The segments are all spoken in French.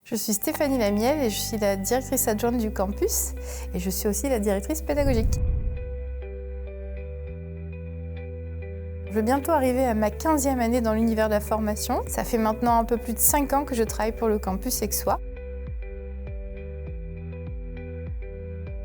Je suis Stéphanie Lamiel et je suis la directrice adjointe du campus et je suis aussi la directrice pédagogique. Je vais bientôt arriver à ma 15e année dans l'univers de la formation. Ça fait maintenant un peu plus de 5 ans que je travaille pour le campus Aixois.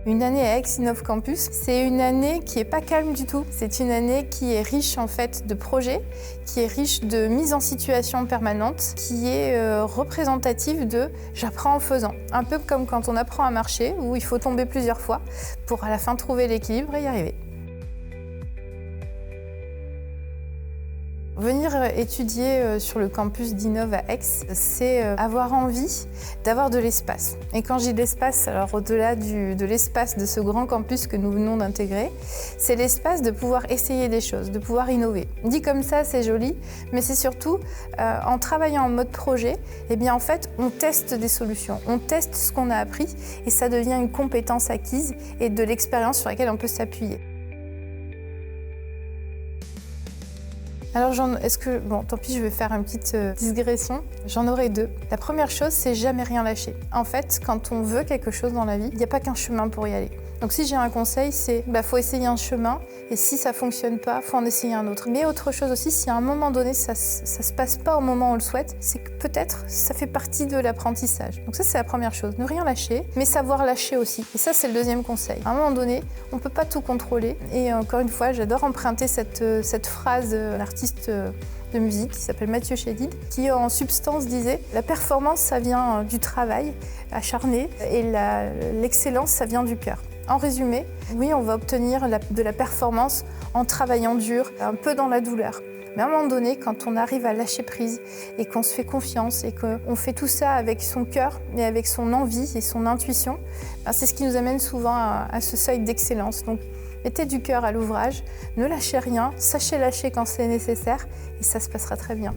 Une année à Aix Innov Campus, c'est une année qui n'est pas calme du tout. C'est une année qui est riche en fait de projets, qui est riche de mise en situation permanente, qui est représentative de « j'apprends en faisant ». Un peu comme quand on apprend à marcher, où il faut tomber plusieurs fois pour à la fin trouver l'équilibre et y arriver. Venir étudier sur le campus d'Innov à Aix, c'est avoir envie d'avoir de l'espace. Et quand je dis de l'espace, alors au-delà de l'espace de ce grand campus que nous venons d'intégrer, c'est l'espace de pouvoir essayer des choses, de pouvoir innover. Dit comme ça, c'est joli, mais c'est surtout en travaillant en mode projet, eh bien en fait, on teste des solutions, on teste ce qu'on a appris et ça devient une compétence acquise et de l'expérience sur laquelle on peut s'appuyer. Alors, bon, tant pis, je vais faire une petite digression. J'en aurai deux. La première chose, c'est jamais rien lâcher. En fait, quand on veut quelque chose dans la vie, il n'y a pas qu'un chemin pour y aller. Donc si j'ai un conseil, c'est faut essayer un chemin et si ça ne fonctionne pas, il faut en essayer un autre. Mais autre chose aussi, si à un moment donné, ça ne se passe pas au moment où on le souhaite, c'est que peut-être ça fait partie de l'apprentissage. Donc ça, c'est la première chose. Ne rien lâcher, mais savoir lâcher aussi. Et ça, c'est le deuxième conseil. À un moment donné, on ne peut pas tout contrôler. Et encore une fois, j'adore emprunter cette phrase de l'artiste de musique qui s'appelle Mathieu Chédid, qui en substance disait « La performance, ça vient du travail acharné et l'excellence, ça vient du cœur ». En résumé, oui, on va obtenir de la performance en travaillant dur, un peu dans la douleur. Mais à un moment donné, quand on arrive à lâcher prise et qu'on se fait confiance et qu'on fait tout ça avec son cœur et avec son envie et son intuition, c'est ce qui nous amène souvent à ce seuil d'excellence. Donc, mettez du cœur à l'ouvrage, ne lâchez rien, sachez lâcher quand c'est nécessaire et ça se passera très bien.